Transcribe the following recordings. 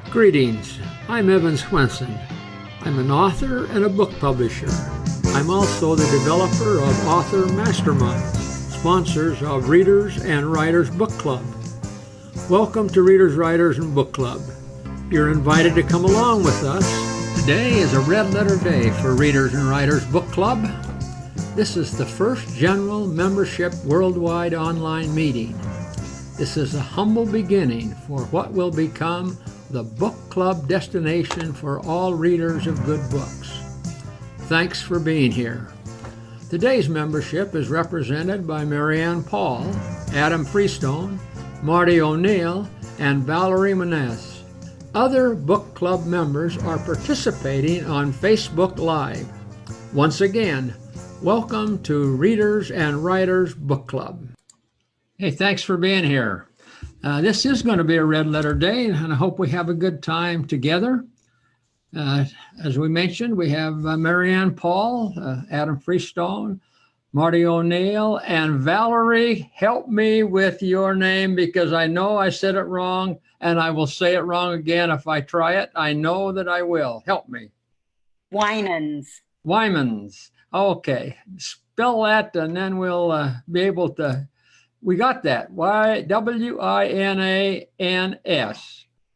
Greetings, I'm Evan Swenson. I'm an author and a book publisher. I'm also the developer of Author Mastermind, sponsors of Readers and Writers Book Club. Welcome to Readers, Writers, and Book Club. You're invited to come along with us. Today is a red letter day for Readers and Writers Book Club. This is the first general membership worldwide online meeting. This is a humble beginning for what will become the book club destination for all readers of good books. Thanks for being here. Today's membership is represented by Marianne Paul, Adam Freestone, Marty O'Neill, and Valerie Menez. Other book club members are participating on Facebook Live. Once again, welcome to Readers and Writers Book Club. Hey, thanks for being here. This is going to be a red letter day, and I hope we have a good time together. As we mentioned, we have Marianne Paul, Adam Freestone, Marty O'Neill, and Valerie. Help me with your name because I know I said it wrong, and I will say it wrong again if I try it. I know that I will. Help me. Winans. Wymans. Okay. Spell that, and then we'll be able to. We got that. Winans.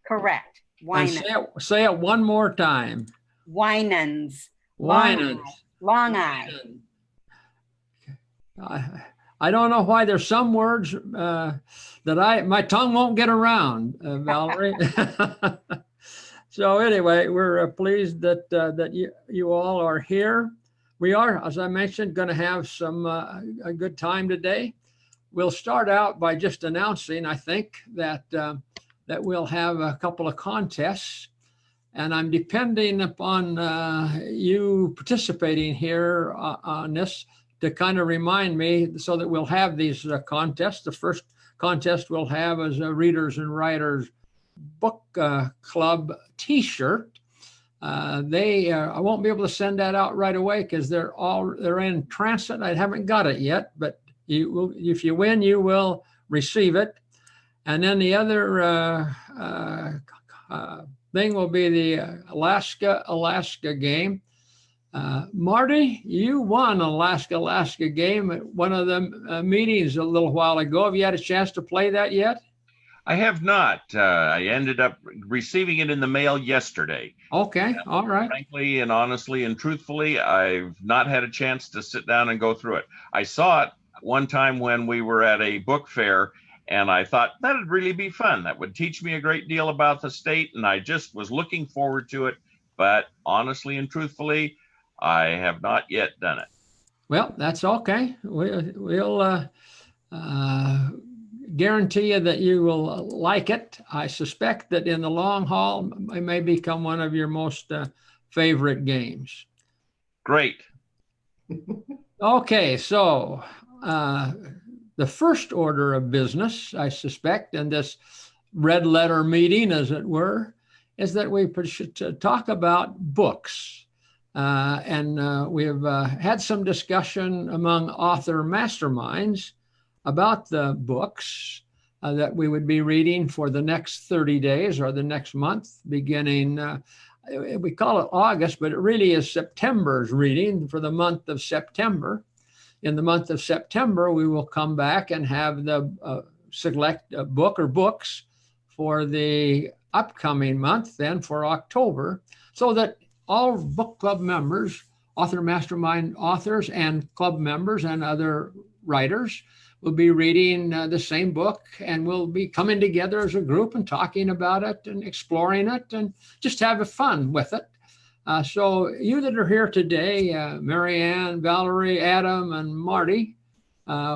Correct. Winans. Say it one more time. Winans. Winans. Long I. I don't know why there's some words that my tongue won't get around, Valerie. So anyway, we're pleased that you all are here. We are, as I mentioned, going to have a good time today. We'll start out by just announcing, I think, that we'll have a couple of contests, and I'm depending upon you participating here on this to kind of remind me so that we'll have these contests. The first contest we'll have is a Readers and Writers Book Club t-shirt. I won't be able to send that out right away because they're in transit. I haven't got it yet, but if you win, you will receive it. And then the other thing will be the Alaska game. Marty, you won Alaska game at one of the meetings a little while ago. Have you had a chance to play that yet? I have not. I ended up receiving it in the mail yesterday. Okay, all right. Frankly and honestly and truthfully, I've not had a chance to sit down and go through it. I saw it one time when we were at a book fair, and I thought that'd really be fun. That would teach me a great deal about the state, and I just was looking forward to it. But honestly and truthfully, I have not yet done it. Well, that's okay. We'll guarantee you that you will like it. I suspect that in the long haul, it may become one of your most favorite games. Great. Okay, so the first order of business, I suspect, in this red letter meeting, as it were, is that we should talk about books. And we have had some discussion among author masterminds about the books that we would be reading for the next 30 days or the next month, beginning, we call it August, but it really is September's reading for the month of September. In the month of September, we will come back and have the select book or books for the upcoming month, then for October, so that all book club members, author mastermind authors and club members and other writers will be reading the same book, and we'll be coming together as a group and talking about it and exploring it and just having fun with it. So you that are here today, Marianne, Valerie, Adam, and Marty,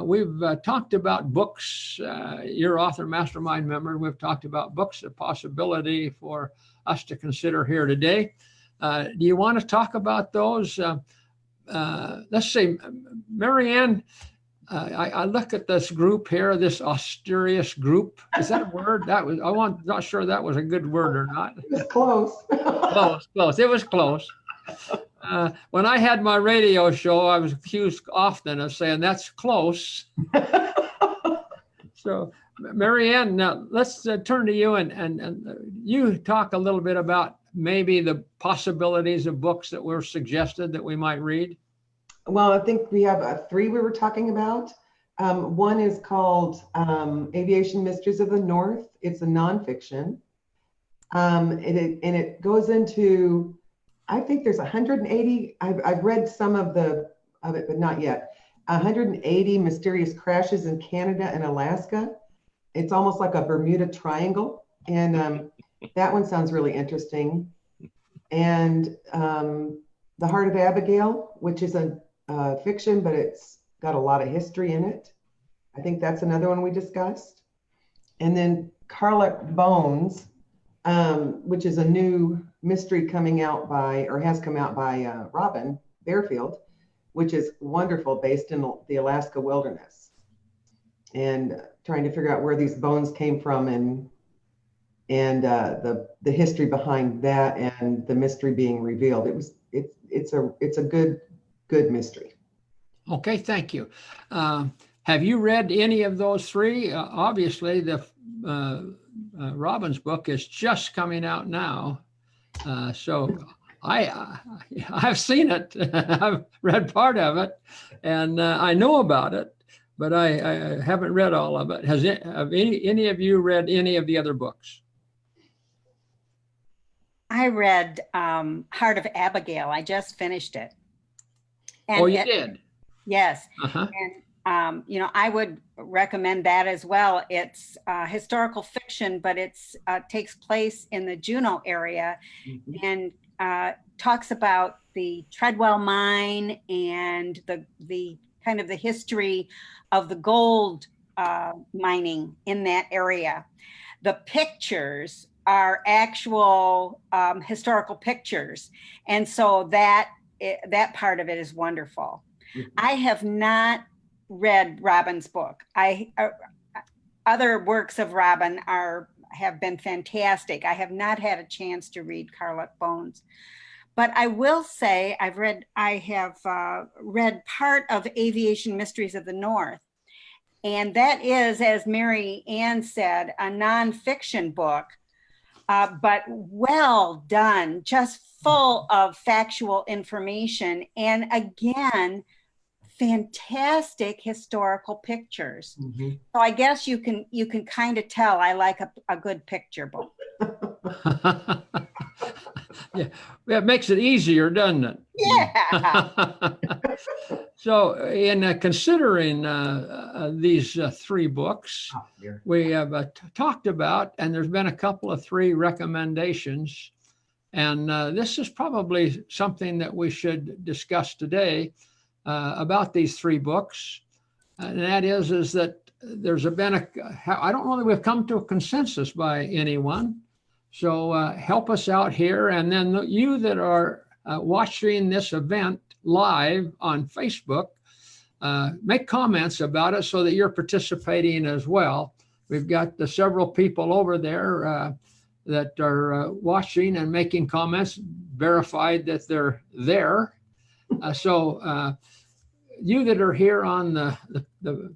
we've talked about books. Your author mastermind member, we've talked about books, a possibility for us to consider here today. Do you want to talk about those? Let's see, Marianne, I look at this group here, this austerious group. Is that a word? Not sure that was a good word or not. It was close. Close. It was close. When I had my radio show, I was accused often of saying that's close. So, Mary Ann, now let's turn to you and you talk a little bit about maybe the possibilities of books that were suggested that we might read. Well, I think we have three we were talking about. One is called Aviation Mysteries of the North. It's a nonfiction. It goes into, I think there's 180, I've read some of it, but not yet. 180 mysterious crashes in Canada and Alaska. It's almost like a Bermuda Triangle. And that one sounds really interesting. And The Heart of Abigail, which is a fiction, but it's got a lot of history in it. I think that's another one we discussed. And then Carlock Bones, which is a new mystery coming out by, or has come out by Robin Barefield, which is wonderful, based in the Alaska wilderness. And trying to figure out where these bones came from and the history behind that and the mystery being revealed. It's a good mystery. Okay, thank you. Have you read any of those three? Obviously, the Robin's book is just coming out now, so I've seen it. I've read part of it, and I know about it, but I haven't read all of it. Have any of you read any of the other books? I read Heart of Abigail. I just finished it. And you did? Yes. Uh-huh. And, I would recommend that as well. It's historical fiction, but it's takes place in the Juneau area, and talks about the Treadwell mine and the kind of the history of the gold mining in that area. The pictures are actual historical pictures, and so that part of it is wonderful. I have not read Robin's book. Other works of Robin have been fantastic. I have not had a chance to read Carlock Bones, but I will say I have read part of Aviation Mysteries of the North, and that is, as Mary Ann said, a nonfiction book, but well done, just full of factual information, and again, fantastic historical pictures. So I guess you can kind of tell I like a good picture book. Yeah, it makes it easier, doesn't it? Yeah. So in considering these three books, we have talked about, and there's been a couple of three recommendations, and this is probably something that we should discuss today about these three books, and that is that there's been I don't know that we've come to a consensus by anyone. So help us out here, and then you that are watching this event live on Facebook, make comments about it so that you're participating as well. We've got several people over there that are watching and making comments, verified that they're there. So you that are here on the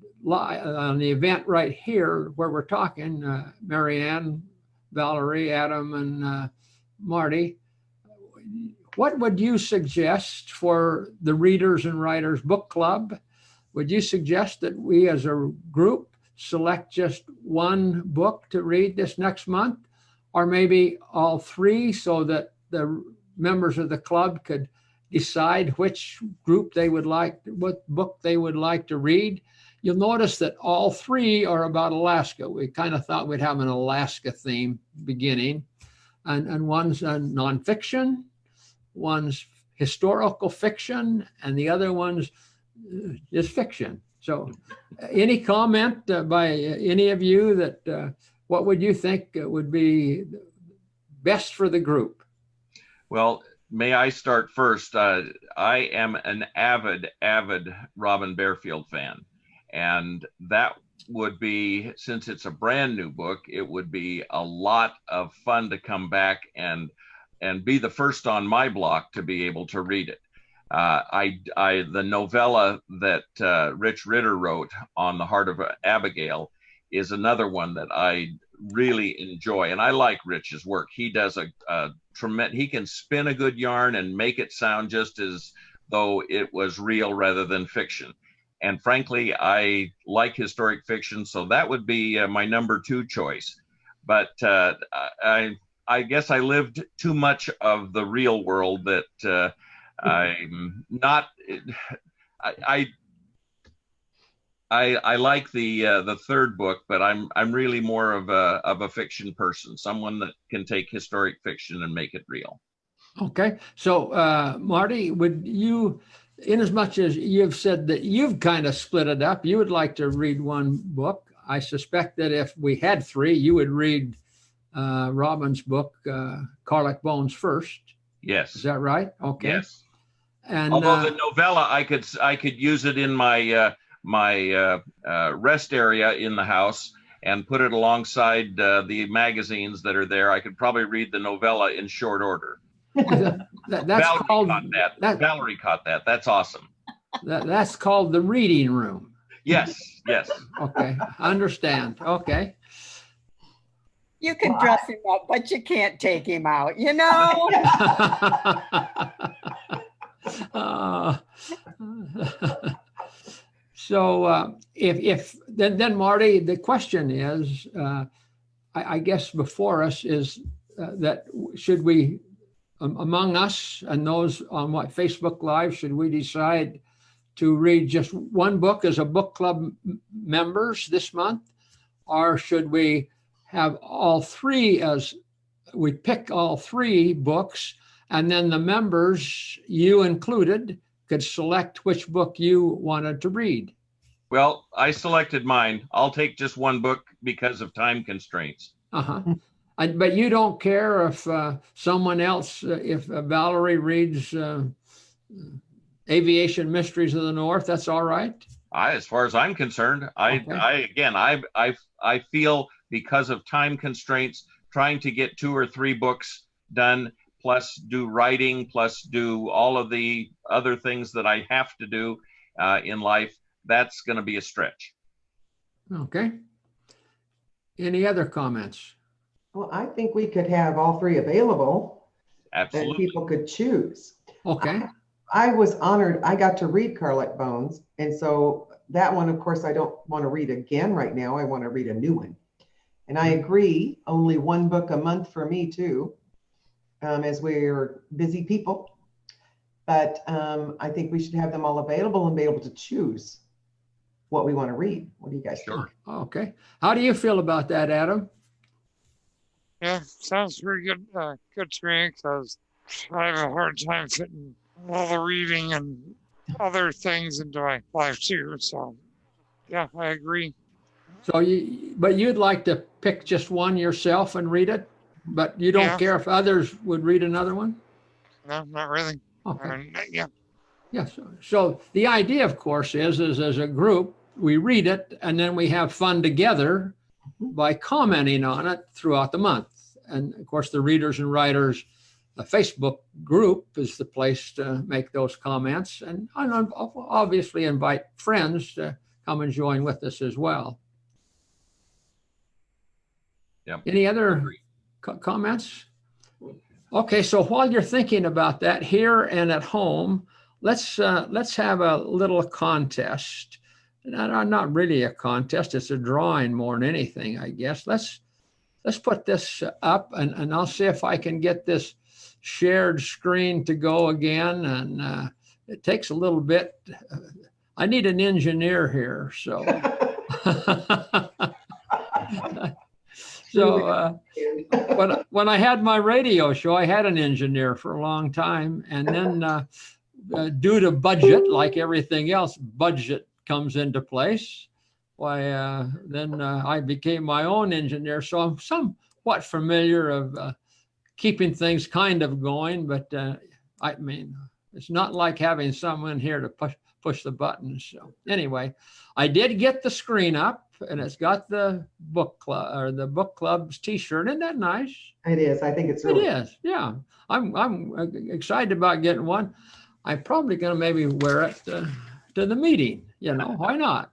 event right here where we're talking, Mary Ann, Valerie, Adam, and Marty, what would you suggest for the Readers and Writers Book Club? Would you suggest that we as a group select just one book to read this next month, or maybe all three, so that the members of the club could decide which group they would like, what book they would like to read? You'll notice that all three are about Alaska. We kind of thought we'd have an Alaska theme beginning, and one's a nonfiction, one's historical fiction, and the other one's is fiction. So any comment by any of you that what would you think would be best for the group? Well, may I start first? I am an avid Robin Barefield fan. And that would be, since it's a brand new book, it would be a lot of fun to come back and be the first on my block to be able to read it. The novella that Rich Ritter wrote on The Heart of Abigail is another one that I really enjoy. And I like Rich's work. He does a tremendous, he can spin a good yarn and make it sound just as though it was real rather than fiction. And frankly, I like historic fiction, so that would be my number 2 choice. But I guess I lived too much of the real world that I'm not. I like the third book, but I'm really more of a fiction person, someone that can take historic fiction and make it real. Okay, so Marty, would you, in as much as you've said that you've kind of split it up, you would like to read one book. I suspect that if we had 3, you would read Robin's book, Karlach Bones, first. Yes. Is that right? Okay. Yes. And although the novella, I could use it in my my rest area in the house and put it alongside the magazines that are there. I could probably read the novella in short order. that's Valerie called caught that. Valerie caught that. That's awesome. That's called the reading room. Yes. Yes. Okay. Understand. Okay. You can dress him up, but you can't take him out, you know? So if then Marty, the question is, I guess before us is that should we, among us and those on Facebook Live, should we decide to read just one book as a book club members this month, or should we have all 3 as we pick all 3 books, and then the members, you included, could select which book you wanted to read? Well, I selected mine. I'll take just one book because of time constraints. But you don't care if someone else, if Valerie reads Aviation Mysteries of the North, that's all right? As far as I'm concerned, I feel because of time constraints, trying to get 2 or 3 books done, plus do writing, plus do all of the other things that I have to do in life, that's going to be a stretch. Okay. Any other comments? Well, I think we could have all 3 available. Absolutely. And people could choose. Okay. I was honored. I got to read Karlach Bones. And so that one, of course, I don't want to read again right now. I want to read a new one. And I agree, only one book a month for me too, as we're busy people. But I think we should have them all available and be able to choose what we want to read. What do you guys think? Okay. How do you feel about that, Adam? Yeah, sounds pretty good. Good to me, because I have a hard time fitting all the reading and other things into my life too. So, yeah, I agree. So but you'd like to pick just one yourself and read it, but you don't care if others would read another one? No, not really. Okay. Yeah. Yes. So the idea, of course, is as a group, we read it and then we have fun together by commenting on it throughout the month. And of course, the Readers and Writers Facebook group is the place to make those comments, and obviously invite friends to come and join with us as well. Yep. Any other comments? Okay, so while you're thinking about that here and at home, let's have a little contest. Not really a contest, it's a drawing more than anything, I guess. Let's put this up, and I'll see if I can get this shared screen to go again. And it takes a little bit. I need an engineer here, so. So when I had my radio show, I had an engineer for a long time, and then due to budget, like everything else, budget comes into place. Why, then I became my own engineer, so I'm somewhat familiar of keeping things kind of going. But I mean, it's not like having someone here to push the buttons. So anyway, I did get the screen up. And it's got the book club or the book club's T-shirt. Isn't that nice? It is. I think it's really. It is. Yeah, I'm excited about getting one. I'm probably going to maybe wear it to the meeting. You know, why not?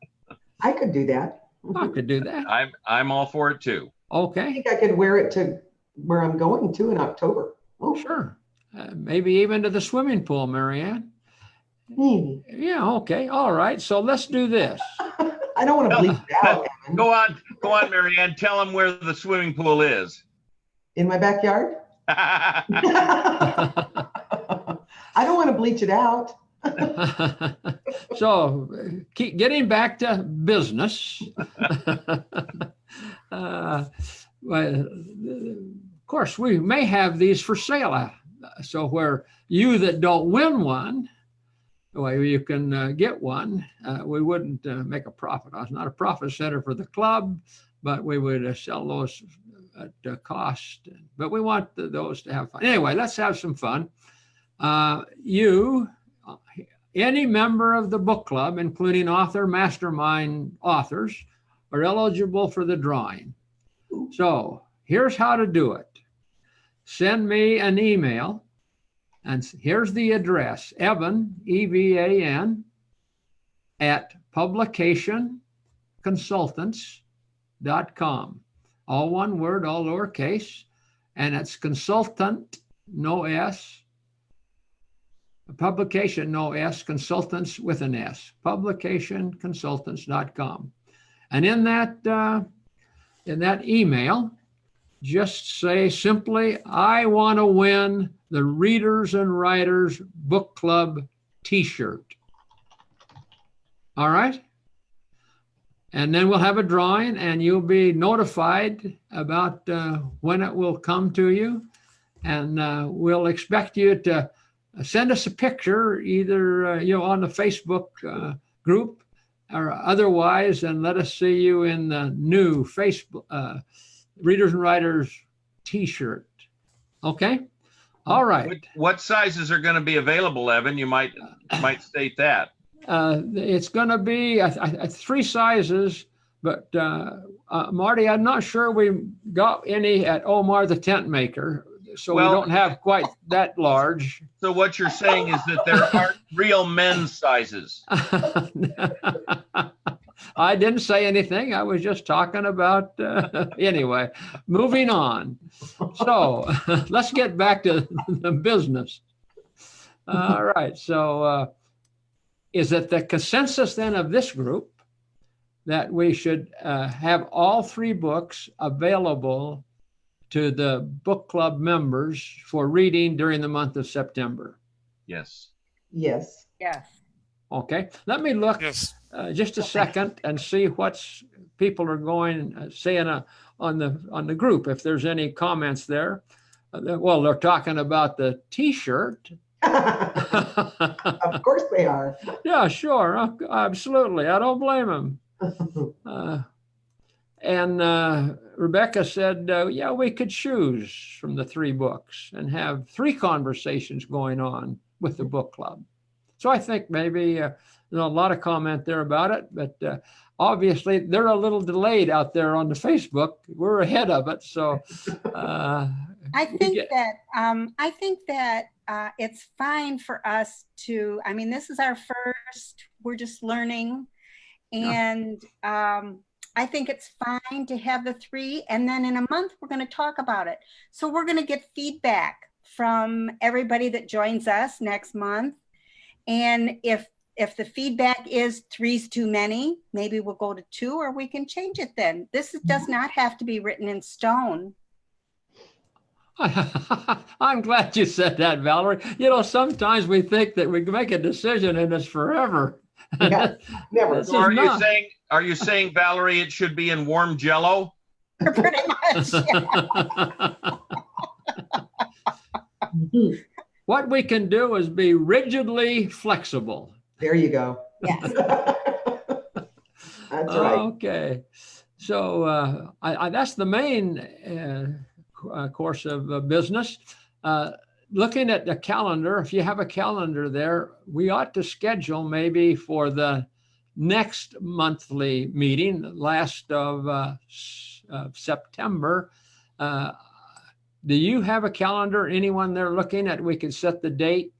I could do that. I could do that. I'm all for it too. I Okay, think I could wear it to where I'm going to in October. Oh, sure. Maybe even to the swimming pool, Marianne. maybe. Yeah, okay, all right. So let's do this. I don't want to bleach it out, Evan. Go on, Marianne. Tell them where the swimming pool is. In my backyard. I don't want to bleach it out. So keep getting back to business. Well, of course, we may have these for sale. So where you that don't win one, well, you can get one. We wouldn't make a profit. It's not a profit center for the club, but we would sell those at cost. But we want those to have fun. Anyway, let's have some fun. Any member of the book club, including author mastermind authors, are eligible for the drawing. So here's how to do it. Send me an email, and here's the address: Evan, EVAN, at publicationconsultants.com. All one word, all lowercase, and it's consultant, no S. Publication, no S, consultants with an S, publicationconsultants.com. And in that email, just say simply, I want to win the Readers and Writers Book Club t-shirt. All right? And then we'll have a drawing and you'll be notified about when it will come to you. And we'll expect you to send us a picture, either on the Facebook group or otherwise, and let us see you in the new Facebook Readers and Writers t-shirt. Okay? All right. What sizes are going to be available, Evan? You might state that. It's going to be 3 sizes, but Marty, I'm not sure we got any at Omar the Tent Maker. So we don't have quite that large. So what you're saying is that there aren't real men's sizes. I didn't say anything. I was just talking about, anyway, moving on. So let's get back to the business. All right. So is it the consensus then of this group that we should have all 3 books available to the book club members for reading during the month of September? Yes. Yes. Yes. Okay, let me look Yes. just a second and see what's people are going saying on the group, if there's any comments there. Well, they're talking about the t-shirt. Of course they are. Yeah, sure, absolutely. I don't blame them. And Rebecca said, yeah, we could choose from the 3 books and have 3 conversations going on with the book club. So I think maybe there's a lot of comment there about it, but obviously they're a little delayed out there on the Facebook. We're ahead of it. So I think that it's fine for us to, I mean, this is our first, we're just learning. And I think it's fine to have the 3, and then in a month, we're going to talk about it. So we're going to get feedback from everybody that joins us next month. And if the feedback is 3's too many, maybe we'll go to 2, or we can change it then. This does not have to be written in stone. I'm glad you said that, Valerie. Sometimes we think that we can make a decision and it's forever. Yeah, never. So are you saying, Valerie, it should be in warm Jell-O? Pretty much. Yeah. What we can do is be rigidly flexible. There you go. Yes. That's right. Okay. So that's the main course of business. Looking at the calendar, if you have a calendar there, we ought to schedule maybe for the next monthly meeting, last of September. Do you have a calendar? Anyone there looking at? We can set the date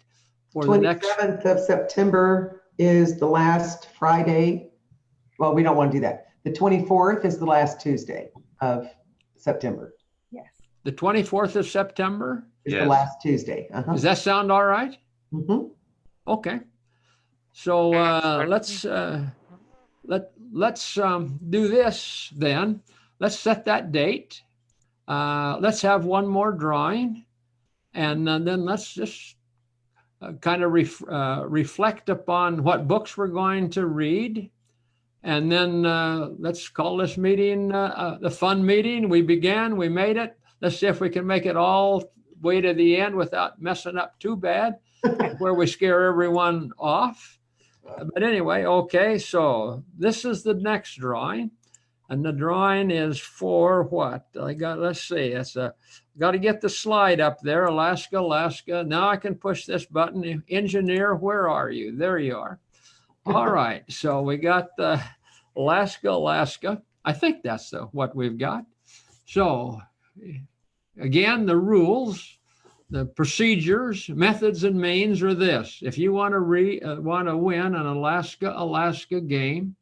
for the next. 27th of September is the last Friday. Well, we don't want to do that. The 24th is the last Tuesday of September. Yes. The 24th of September? Is the Yes. last Tuesday. Uh-huh. Does that sound all right? Mhm. Okay. So Yeah, let's do this then. Let's set that date. Let's have one more drawing, and then let's just kind of reflect upon what books we're going to read. And then let's call this meeting the fun meeting. We began, we made it. Let's see if we can make it all way to the end without messing up too bad, where we scare everyone off. But anyway, okay, so this is the next drawing. And the drawing is for what? Let's see, got to get the slide up there, Alaska, Alaska. Now I can push this button. Engineer, where are you? There you are. All right, so we got the Alaska, Alaska. I think that's what we've got. So again, the rules, the procedures, methods, and means are this. If you want to win an Alaska, Alaska game,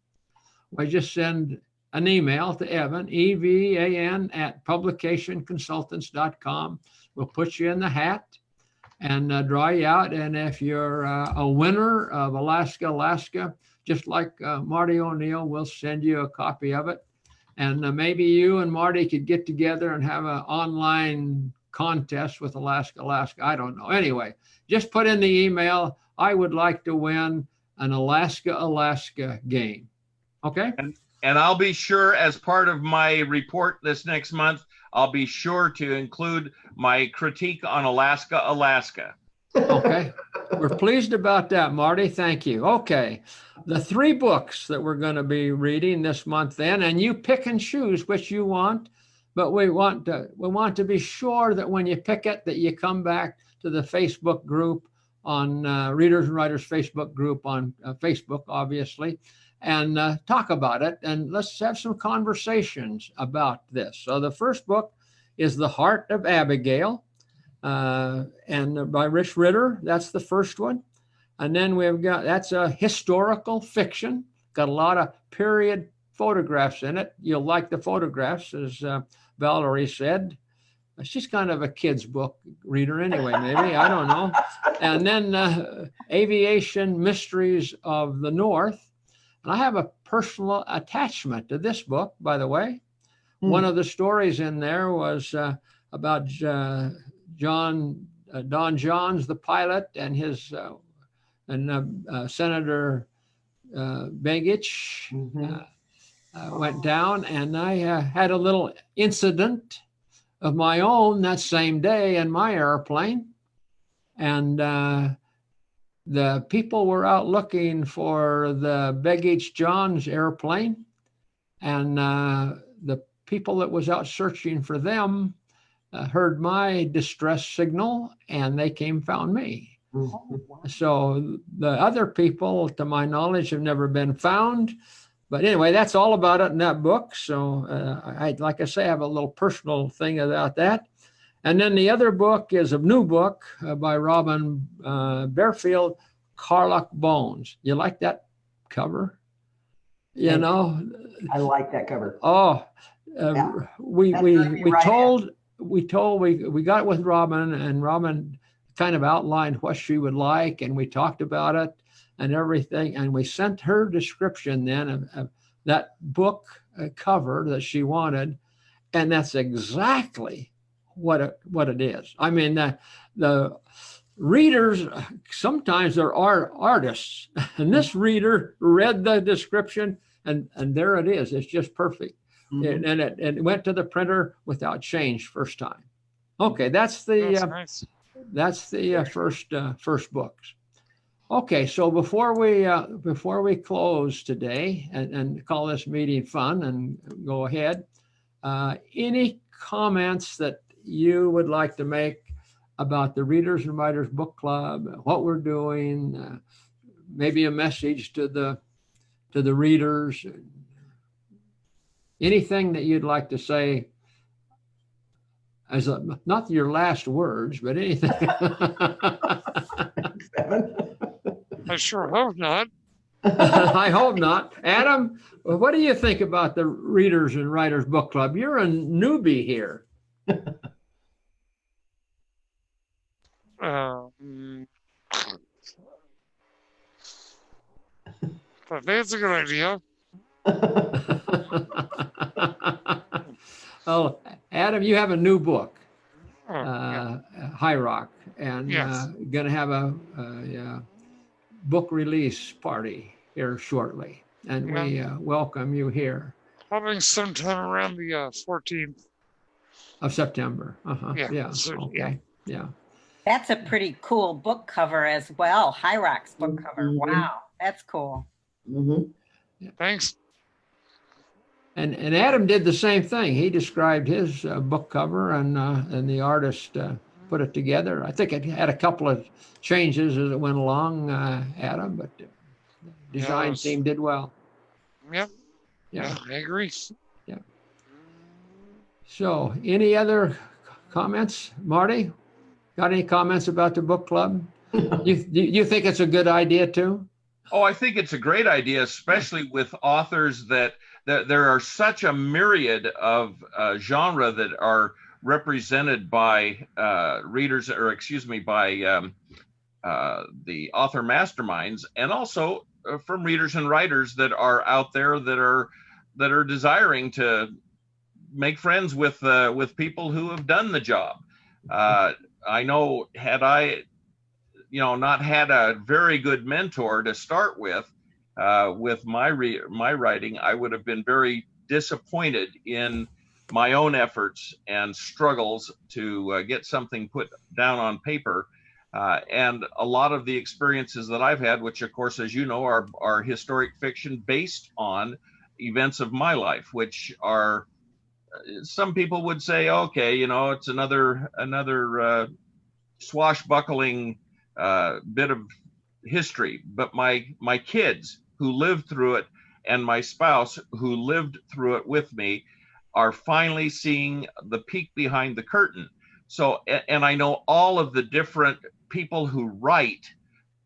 I just send an email to Evan, EVAN @publicationconsultants.com. We'll put you in the hat and draw you out. And if you're a winner of Alaska, Alaska, just like Marty O'Neill, we'll send you a copy of it. And maybe you and Marty could get together and have an online contest with Alaska, Alaska. I don't know. Anyway, just put in the email, I would like to win an Alaska, Alaska game. Okay? And I'll be sure, as part of my report this next month, I'll be sure to include my critique on Alaska, Alaska. Okay. We're pleased about that, Marty. Thank you. Okay. The 3 books that we're going to be reading this month then, and you pick and choose which you want, but we want to be sure that when you pick it, that you come back to the Facebook group on Readers and Writers Facebook group on Facebook, obviously, and talk about it. And let's have some conversations about this. So the first book is The Heart of Abigail, and by Rich Ritter. That's the first one. And then that's a historical fiction, got a lot of period photographs in it. You'll like the photographs, as Valerie said. She's kind of a kid's book reader anyway, maybe, I don't know. And then Aviation Mysteries of the North. And I have a personal attachment to this book, by the way. One of the stories in there was about Don Johns, the pilot, and his Senator Begich went down, and I had a little incident of my own that same day in my airplane, and the people were out looking for the Begich Johns airplane, and the people that was out searching for them heard my distress signal, and they came found me. So the other people, to my knowledge, have never been found. But anyway, that's all about it in that book. So like I say, I have a little personal thing about that. And then the other book is a new book by Robin Barefield, Karluk Bones. You like that cover? You know? I like that cover. Oh, Yeah. we right got it with Robin, and Robin kind of outlined what she would like, and we talked about it and everything, and we sent her description then of that book cover that she wanted, and that's exactly what it is. I mean, the readers, sometimes they're artists, and this reader read the description, and there it is. It's just perfect. And it went to the printer without change first time. Okay, that's Nice. the first books. Okay, so before we close today and call this meeting fun and go ahead, any comments that you would like to make about the Readers and Writers Book Club, what we're doing, maybe a message to the readers? Anything that you'd like to say as not your last words, but anything. I sure hope not. I hope not. Adam, what do you think about the Readers and Writers Book Club? You're a newbie here. Mm, but that's a good idea. Well, Adam, you have a new book, Oh, yeah. High Rock, and Yes. going to have a book release party here shortly. And we welcome you here Probably sometime around the 14th. of September. Yeah, Yeah. so, Okay. Yeah. That's a pretty cool book cover as well. High Rock's book cover. Mhm. Wow, that's cool. Mhm. Thanks. And Adam did the same thing. He described his book cover, and the artist put it together. I think it had a couple of changes as it went along, Adam, but the design Yes. team did well. Yep. Yeah. I agree. So, any other comments, Marty? Got any comments about the book club? You think it's a good idea too? Oh, I think it's a great idea, especially with authors that there are such a myriad of genre that are represented by readers, or excuse me, by the author masterminds, and also from readers and writers that are out there that are desiring to make friends with people who have done the job. I know, had I not had a very good mentor to start with my writing, I would have been very disappointed in my own efforts and struggles to get something put down on paper. And a lot of the experiences that I've had, which of course, as you know, are historic fiction based on events of my life, which are, some people would say, okay, it's another swashbuckling bit of history. But my kids who lived through it, and my spouse who lived through it with me, are finally seeing the peek behind the curtain. So, and I know all of the different people who write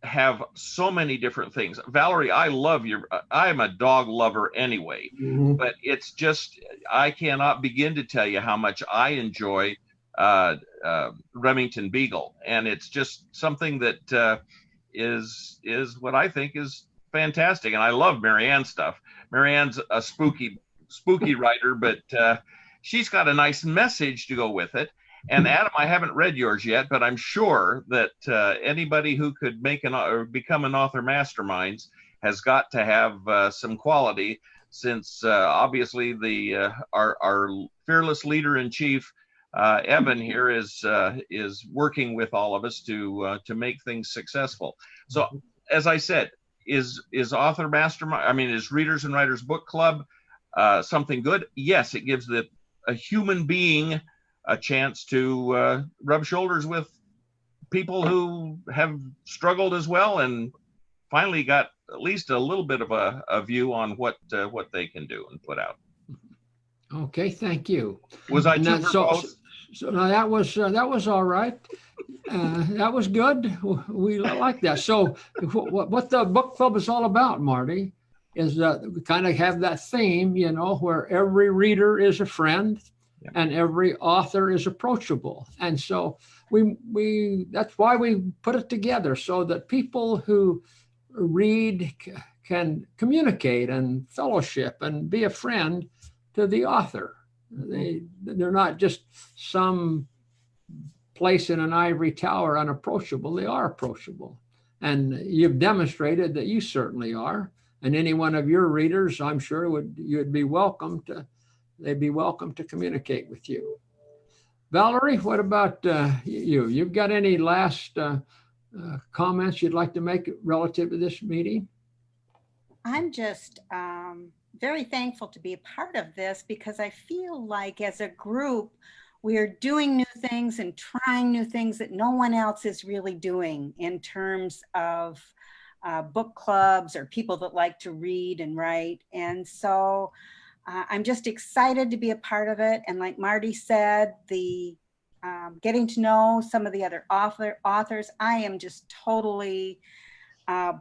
have so many different things. Valerie, I'm a dog lover anyway, Mhm. but it's just, I cannot begin to tell you how much I enjoy Remington Beagle. And it's just something that is what I think is fantastic. And I love Marianne's stuff. Marianne's a spooky writer, but she's got a nice message to go with it. And Adam, I haven't read yours yet, but I'm sure that anybody who could become an author masterminds has got to have some quality, since obviously our fearless leader in chief, Evan here, is working with all of us to make things successful. So, as I said, is author mastermind? I mean, is Readers and Writers Book Club something good? Yes, it gives a human being a chance to rub shoulders with people who have struggled as well, and finally got at least a little bit of a view on what they can do and put out. Okay, thank you. Was I And too that- so- verbose? So no, that was all right. That was good. We like that. So what the book club is all about, Marty, is that we kind of have that theme, where every reader is a friend, Yeah. and every author is approachable. And so we that's why we put it together, so that people who read can communicate and fellowship and be a friend to the author. They're not just some place in an ivory tower unapproachable. They are approachable. And you've demonstrated that you certainly are. And any one of your readers, I'm sure, they'd be welcome to communicate with you. Valerie, what about you? You've got any last comments you'd like to make relative to this meeting? I'm just very thankful to be a part of this, because I feel like as a group, we're doing new things and trying new things that no one else is really doing in terms of book clubs or people that like to read and write. And so I'm just excited to be a part of it. And like Marty said, the getting to know some of the other authors, I am just totally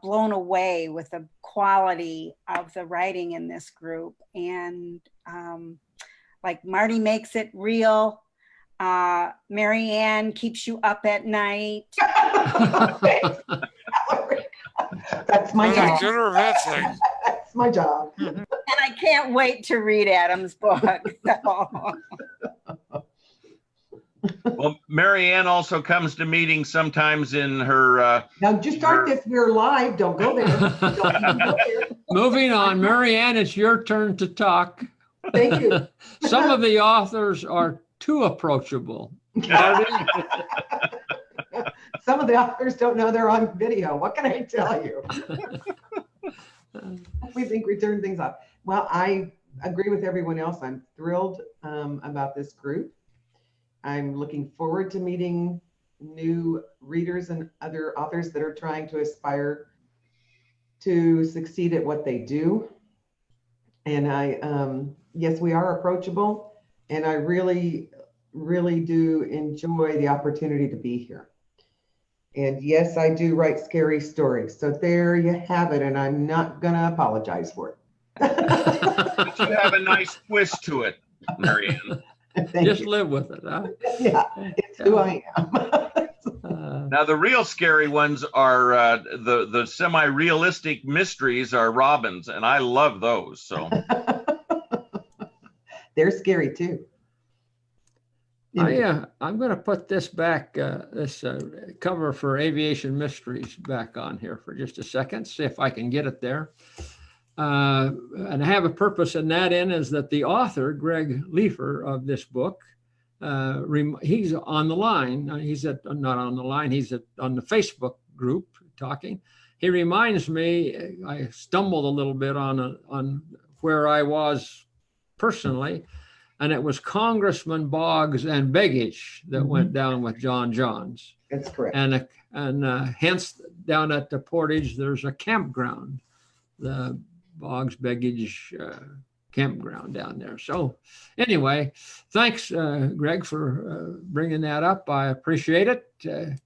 blown away with the quality of the writing in this group. And like Marty makes it real. Marianne keeps you up at night. Thanks, Valerie. That's my job. Good or bad thing. That's my job. And I can't wait to read Adam's book. So. Well, Marianne also comes to meetings sometimes in her. Now, just start this. We're live. Don't go there. Don't go there. Moving on, Marianne, it's your turn to talk. Thank you. Some of the authors are too approachable. Marty? Some of the authors don't know they're on video. What can I tell you? We think we turn things off. Well, I agree with everyone else. I'm thrilled about this group. I'm looking forward to meeting new readers and other authors that are trying to aspire to succeed at what they do. And yes, we are approachable. And I really, really do enjoy the opportunity to be here. And yes, I do write scary stories. So there you have it. And I'm not going to apologize for it. But you have a nice twist to it, Marianne. Just live with it, huh? Yeah, it's who I am. Now, the real scary ones are the semi-realistic mysteries are Robin's, and I love those. So They're scary too. I'm going to put this back, this cover for Aviation Mysteries back on here for just a second, see if I can get it there. And I have a purpose in that is that the author, Greg Leifer, of this book, he's on the line. He's not on the line. He's on the Facebook group talking. He reminds me, I stumbled a little bit on where I was personally, and it was Congressman Boggs and Begich that went down with John Johns. That's correct. And hence down at the Portage, there's a campground, the Boggs Begich campground down there. So anyway, thanks, Greg, for bringing that up. I appreciate it.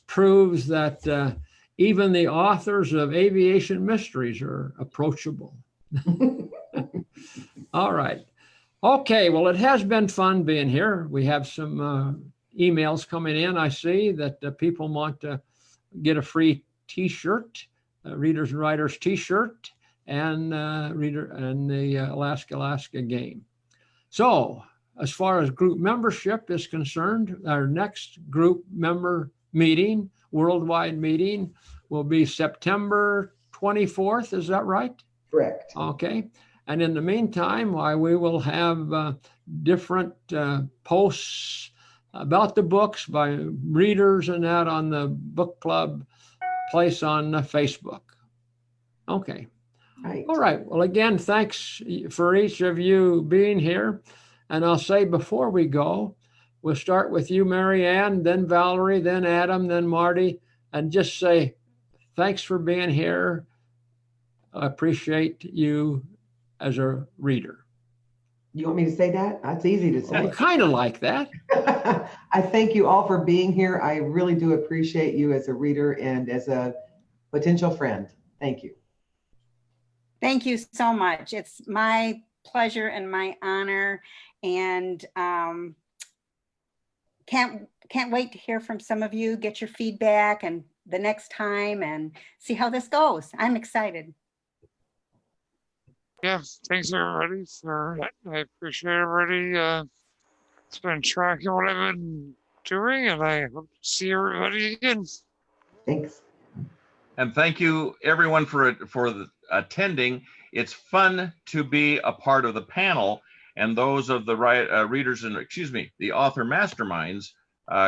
Proves that even the authors of Aviation Mysteries are approachable. All right. Okay, well, it has been fun being here. We have some emails coming in. I see that people want to get a free T-shirt, Readers and Writers T-shirt, and the Alaska game. So, as far as group membership is concerned, our next group member meeting, worldwide meeting, will be September 24th. Is that right? Correct. Okay. And in the meantime, we will have different posts about the books by readers and that on the book club place on Facebook. Okay. Right. All right. Well, again, thanks for each of you being here. And I'll say before we go, we'll start with you, Marianne, then Valerie, then Adam, then Marty, and just say thanks for being here. I appreciate you as a reader. You want me to say that? That's easy to say. Kind of like that. I thank you all for being here. I really do appreciate you as a reader and as a potential friend. Thank you. Thank you so much. It's my pleasure and my honor, and can't wait to hear from some of you, get your feedback and the next time, and see how this goes. I'm excited. Yeah, thanks everybody I appreciate everybody. It's been tracking what I've been doing, and I hope to see everybody again. Thanks. And thank you everyone for attending. It's fun to be a part of the panel, and those of the readers and the author masterminds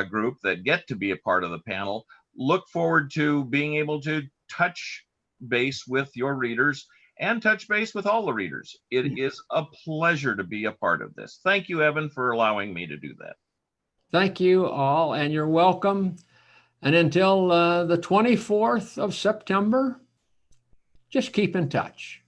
group that get to be a part of the panel. Look forward to being able to touch base with your readers and touch base with all the readers. It is a pleasure to be a part of this. Thank you, Evan, for allowing me to do that. Thank you all, and you're welcome. And until the 24th of September, just keep in touch.